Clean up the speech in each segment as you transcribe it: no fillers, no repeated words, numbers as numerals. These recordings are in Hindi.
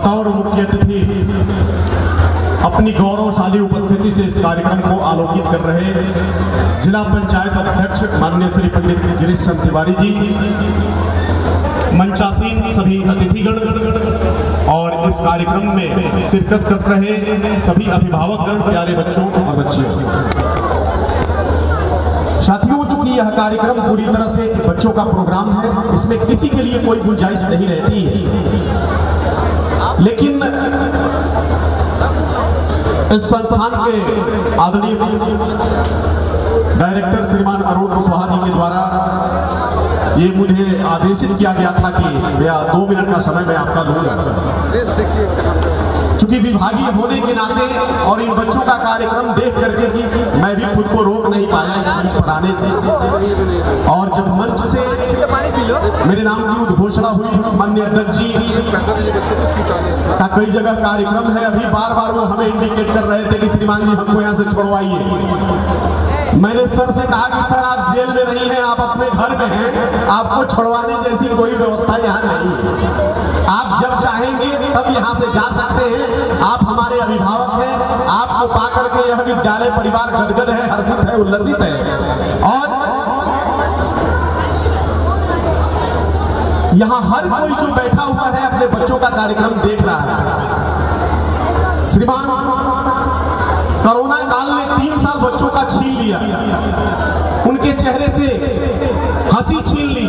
बतौर मुख्य अतिथि अपनी गौरवशाली उपस्थिति से इस कार्यक्रम को आलोकित कर रहे जिला पंचायत अध्यक्ष माननीय श्री पंडित गिरीश चंद्र तिवारी जी, मंचासीन सभी अतिथिगण और इस कार्यक्रम में शिरकत कर रहे सभी अभिभावकगण, प्यारे बच्चों और बच्चियों। साथियों, चूंकि यह कार्यक्रम पूरी तरह से बच्चों का प्रोग्राम है, इसमें किसी के लिए कोई गुंजाइश नहीं रहती है, लेकिन इस संस्थान के आदरणीय डायरेक्टर श्रीमान अरुण कुशवाहा जी के द्वारा ये मुझे आदेशित किया गया था कि भैया 2 मिनट का समय मैं आपका दूंगा। चूंकि विभागीय होने के नाते और इन बच्चों का कार्यक्रम देख करके कि मैं भी खुद को रोक नहीं पाया इस मंच पर आने से, और जब मंच से मेरे नाम की उद्घोषणा हुई माननीय अध्यक्ष जी का कई जगह कार्यक्रम है, अभी बार बार वो हमें इंडिकेट कर रहे थे कि श्रीमान जी हमको यहाँ से छोड़वाइए। मैंने सर से कहा कि सर आप जेल में नहीं हैं, आप अपने घर में हैं, आपको छुड़वाने जैसी कोई व्यवस्था यहाँ नहीं है। आप जब चाहेंगे तब यहाँ से जा सकते हैं। आप हमारे अभिभावक हैं, आपको पाकर के यह विद्यालय परिवार गदगद है, हर्षित है, उल्लसित है। और यहाँ हर कोई जो बैठा हुआ है अपने बच्चों का कार्यक्रम देख रहा है। श्रीमान, कोरोना काल ने 3 साल बच्चों का छीन लिया, उनके चेहरे से हंसी छीन ली,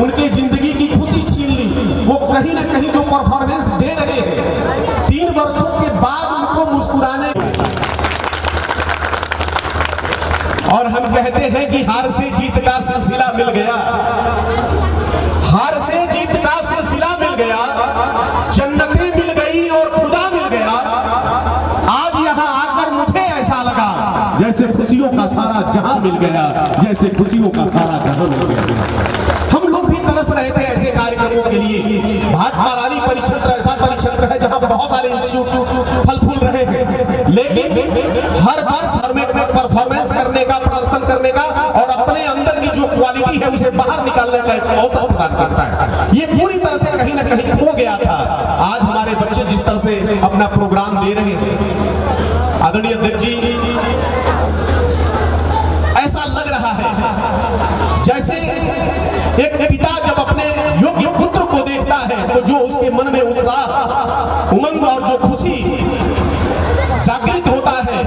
उनके जिंदगी की खुशी छीन ली। वो कहीं ना कहीं जो परफॉर्मेंस दे रहे हैं 3 वर्षों के बाद उनको मुस्कुराने, और हम कहते हैं कि हार से जीत का सिलसिला मिल गया, हार से जीत का सिलसिला मिल गया, जन्नतें मिल गई और खुदा मिल गया। आज यहाँ आकर मुझे ऐसा लगा जैसे खुशियों का सारा जहां मिल गया, जैसे खुशियों का सारा जहां मिल गया। हम लोग भी तरस रहे थे ऐसे कार्यक्रमों के लिए। भाजपा रानी परिक्षेत्र ऐसा परिक्षेत्र है जहां बहुत सारे इंस्टीट्यूट फल फूल रहे हैं, लेकिन हर वर्ष हर में परफॉर्मेंस करने का, प्रदर्शन करने का और अपने अंदर की जो क्वालिटी है उसे बाहर निकालने का एक अवसर प्रदान करता है। ये पूरी तरह से कहीं ना कहीं खो गया था। आज हमारे बच्चे जिस तरह से अपना प्रोग्राम दे रहे हैं, आदरणीय अध्यक्ष जी, ऐसा लग रहा है जैसे एक पिता जब अपने योग्य पुत्र को देखता है तो जो उसके मन में उत्साह, उमंग और जो खुशी जागृत होता है,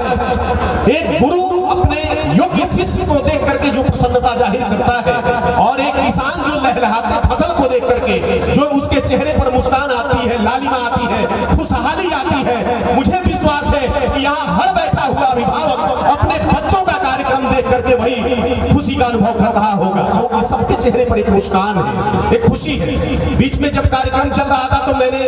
एक गुरु अपने योग्य शिष्य को देख करके जो प्रसन्नता जाहिर करता है, और एक किसान जो लहलहाते फसल को देख करके जो उसके चेहरे पर मुस्कान आती है, लालिमा आती है, खुशहाली आती है। मुझे विश्वास है कि यहाँ हर बैठा हुआ अभिभावक अपने बच्चों का कार्यक्रम देख करके वही खुशी का अनुभव कर रहा होगा, क्योंकि सबके चेहरे पर एक मुस्कान है, एक खुशी है। बीच में जब कार्यक्रम चल रहा था तो मैंने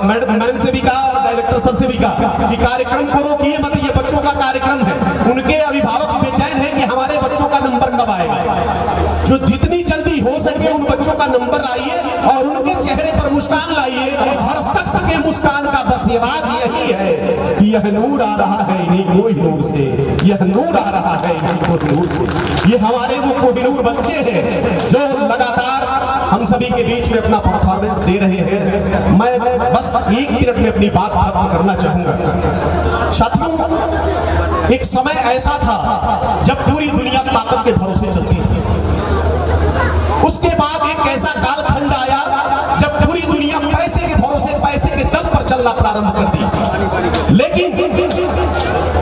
मैडम से भी कहा और डायरेक्टर सर से भी कहा कि कार्यक्रम को रोकिए मत, ये बच्चों का कार्यक्रम है। उनके अभिभावक बेचैन हैं कि हमारे बच्चों का नंबर कब आएगा। जो जितनी जल्दी हो सके उन बच्चों का नंबर लाइए और उनके चेहरे पर मुस्कान लाइए। हर शख्स के मुस्कान का बस राज यही है कि यह नूर आ रहा है इन्हीं कोहिनूर से, यह नूर आ रहा है इन्हीं कोहिनूर से। ये हमारे वो कोहिनूर बच्चे हैं जो लगातार हम सभी के बीच में अपना परफॉर्मेंस दे रहे हैं। मैं बस 1 मिनट में अपनी बात खत्म करना चाहूंगा। साथियों, एक समय ऐसा था जब पूरी दुनिया ताकत के भरोसे चलती थी। उसके बाद एक ऐसा कालखंड आया जब पूरी दुनिया पैसे के भरोसे, पैसे के दम पर चलना प्रारंभ कर दी। लेकिन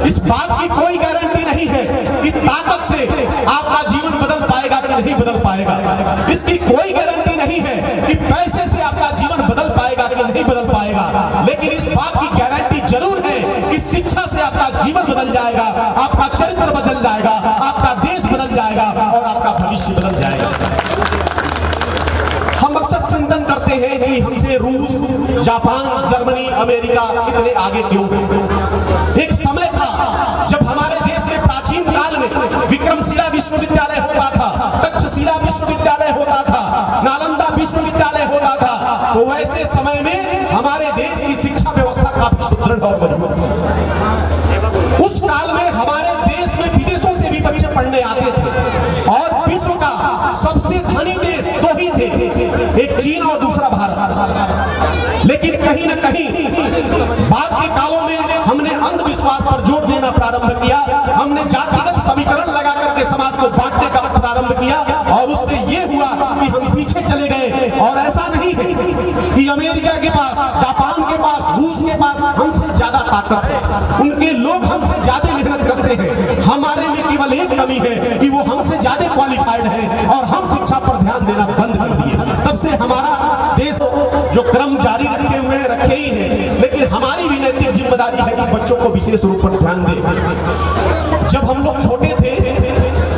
इस बात की कोई गारंटी नहीं है कि ताकत से आपका जीवन बदल पाएगा कि नहीं बदल पाएगा। इसकी कोई गारंटी नहीं है कि पैसे से आपका जीवन बदल पाएगा कि नहीं बदल पाएगा। लेकिन इस बात की गारंटी जरूर है कि शिक्षा से आपका जीवन बदल जाएगा, आपका चरित्र बदल जाएगा, आपका देश बदल जाएगा और आपका भविष्य बदल जाएगा। हम अक्सर चिंतन करते हैं कि हमसे रूस, जापान, जर्मनी, अमेरिका इतने आगे क्यों हैं। एक समय था जब हमारे देश में प्राचीन काल में विक्रमशिला विश्वविद्यालय होता था, तक्षशिला विश्वविद्यालय होता था, नालंदा विश्वविद्यालय होता था। तो वैसे समय में हमारे देश की शिक्षा व्यवस्था काफी सुदृढ़ और मजबूत थी। उस काल में हमारे देश में विदेशों से भी बच्चे पढ़ने आते थे और विश्व का सबसे धनी देश 2 ही थे, एक चीन और दूसरा भारत। लेकिन कहीं न कहीं बाद के कालों में हमने अंधविश्वास पर जोर देना प्रारंभ किया, हमने जातिगत समीकरण लगा करके समाज को बांटने का प्रारंभ किया और उससे ये हुआ कि हम पीछे चले गए। और ऐसा नहीं है कि अमेरिका के पास, जापान के पास, रूस के पास हमसे ज्यादा ताकत है, उनके लोग हमसे ज्यादा मेहनत करते हैं। हमारे में केवल एक कमी है कि वो हमसे ज्यादा क्वालिफाइड है और हम शिक्षा पर ध्यान देना बंद कर दिए। तब से हमारा देश जो क्रम जारी रखे हुए हैं रखे ही हैं, लेकिन हमारी भी नैतिक जिम्मेदारी है कि बच्चों को विशेष रूप पर ध्यान दें। जब हम लोग छोटे थे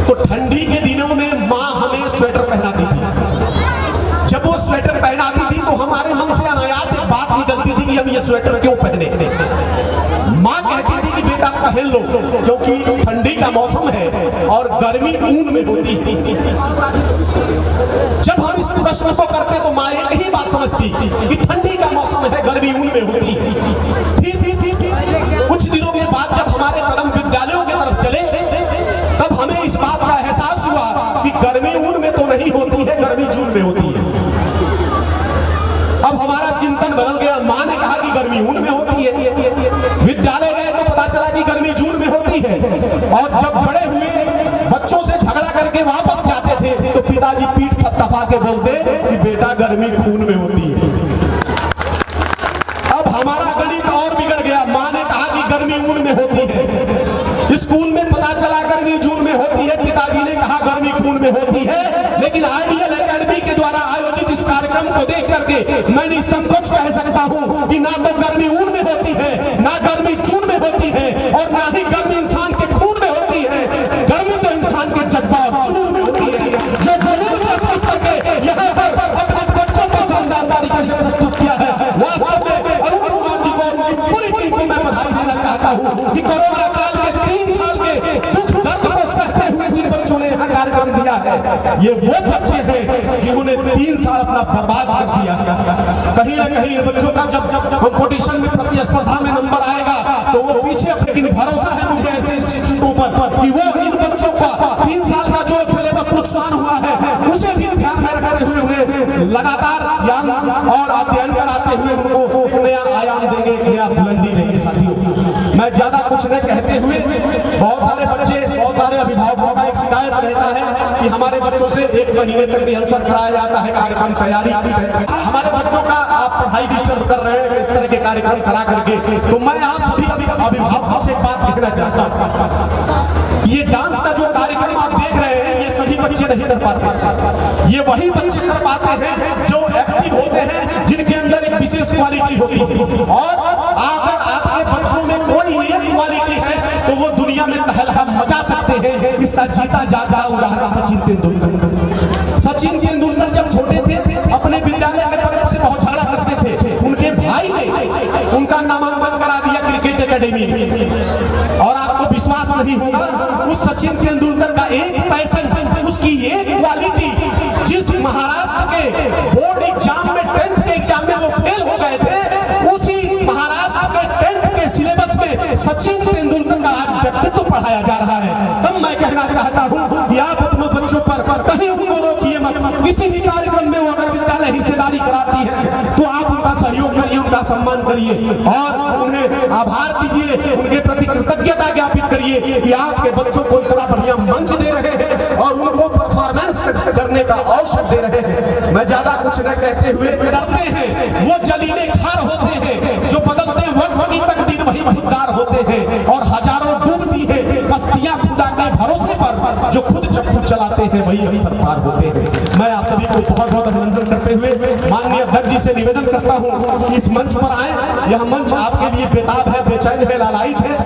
तो ठंडी के दिनों में माँ हमें स्वेटर पहनाती थी। जब वो स्वेटर पहनाती थी तो हमारे मन से अनायास एक बात निकलती थी कि हम ये स्वेटर क्यों पहने। माँ कहती थी कि बेटा पहन लो क्योंकि ठंडी का मौसम है और गर्मी ऊन में होती है। जब हम इस प्रश्न को करते तो माँ एक ही बात समझती कि ठंडी का मौसम है, गर्मी ऊन में होती है। फिर कुछ दिनों के बाद जब हमारे कदम विद्यालयों की तरफ चले तब हमें इस बात का एहसास हुआ कि गर्मी ऊन में तो नहीं होती है, गर्मी जून में होती है। अब हमारा चिंतन बदल गया। माँ ने कहा कि गर्मी ऊन में होती है, विद्यालय गए तो पता चला कि गर्मी जून में होती है। और जब बड़े हुए बच्चों से झगड़ा करके वापस जाते थे तो पिताजी पीठ थपथपा के बोलते कि बेटा गर्मी खून में होती है। अब हमारा गणित और बिगड़ गया। माँ ने कहा कि गर्मी ऊन में होती है, स्कूल में पता चला गर्मी जून में होती है, पिताजी ने कहा गर्मी खून में होती है। लेकिन आइडियल एकेडमी के द्वारा आयोजित इस कार्यक्रम को देख करके मैं निसंकोच कह सकता हूं कि ना तो गर्मी ऊन में होती है, ना गर्मी जून में होती है और ना ही गर्मी इंसान के खून में होती है। गर्मी तो इंसान के जज्बा और जुनून में होती है। जो जुनून प्रस्तुत करके यहाँ पर अपने बच्चों को शानदार तरीके से प्रस्तुत किया है, वास्तव में अरुण कुमार जी को और उनकी पूरी टीम को मैं बधाई देना चाहता हूँ कि कोरोना काल के 3 साल के दुख दर्द को सहते हुए जिन बच्चों ने यहाँ कार्यक्रम दिया है, ये वो बच्चे हैं जिन्होंने 3 साल अपना बर्बाद कर दिया। कहीं ना कहीं इन बच्चों का जब कंपटीशन में प्रतिस्पर्धा में नंबर आएगा तो वो पीछे, लेकिन भरोसा है मुझे ऐसे इंस्टीट्यूटों पर कि वो इन बच्चों का 3 साल का जो सिलेबस नुकसान हुआ है उसे भी ध्यान में रखते हुए उन्हें लगातार ज्ञान और अध्ययन कराते हुए उनको एक नया आयाम देंगे, एक नया बुलंदी देंगे। साथियों, मैं ज्यादा कुछ नहीं कहते हुए, बहुत सारे बच्चे, बहुत सारे अभिभावकों का एक शिकायत रहता है कि हमारे बच्चों से 1 महीने तक रिहर्सल कराया जाता है, कार्यक्रम तैयारी हमारे बच्चों का आप पढ़ाई डिस्टर्ब कर रहे हैं इस तरह के कार्यक्रम करा करके। तो मैं आप सभी अभिभावकों से बात कहना चाहता हूँ, ये डांस का जो कार्यक्रम आप देख रहे हैं ये सभी बच्चे नहीं कर पाते। ये वही बच्चे कर पाते हैं जो एक्टिव होते हैं, जिनके अंदर एक विशेष क्वालिटी होती है। और अगर आपके बच्चों में कोई एक क्वालिटी है तो वो दुनिया में तहलका मचा सकते हैं। इसका जीता जागता उदाहरण सचिन तेंदुलकर। सचिन तेंदुलकर जब छोटे थे अपने विद्यालय के बच्चों से बहुत झगड़ा करते थे। उनके भाई ने उनका नामांकन करा दिया क्रिकेट एकेडमी में। और आपको विश्वास नहीं होगा, उस सचिन तेंदुलकर का एक पैशन, उसकी एक क्वालिटी, जिस महाराष्ट्र के बोर्ड एग्जाम में 10th के एग्जाम में वो फेल हो गए थे, उसी महाराष्ट्र के 10th के सिलेबस में सचिन तेंदुलकर का आज व्यक्तित्व पढ़ाया जा रहा है। तब मैं कहना चाहता हूँ कि आप अपने बच्चों पर कहीं उनको रोकिए मत। किसी भी कार्यक्रम में वो अगर विद्यालय हिस्सेदारी कराती है तो आप उनका सहयोग करिए, उनका सम्मान करिए और उन्हें आभार दीजिए, उनके प्रति कृतज्ञता ज्ञापित करिए कि आपके बच्चों को इतना बढ़िया मंच दे रहे हैं और उनको परफॉर्मेंस करने का अवसर दे रहे हैं। मैं ज्यादा कुछ न कहते हुए, डरते हैं वो जलीले खार होते हैं जो बदलते वक्त की तकदीर वही खुददार होते हैं और हजारों डूबती है कश्तियां खुदा के भरोसे पर, जो खुद चप्पू चलाते हैं वही अक्सर पार होते हैं। मैं आप सभी को बहुत बहुत अभिनंदन करते हुए माननीय अध्यक्ष जी से निवेदन करता हूं कि इस मंच पर आए। यह मंच आपके लिए बेताब है, बेचैन है, लालायित है।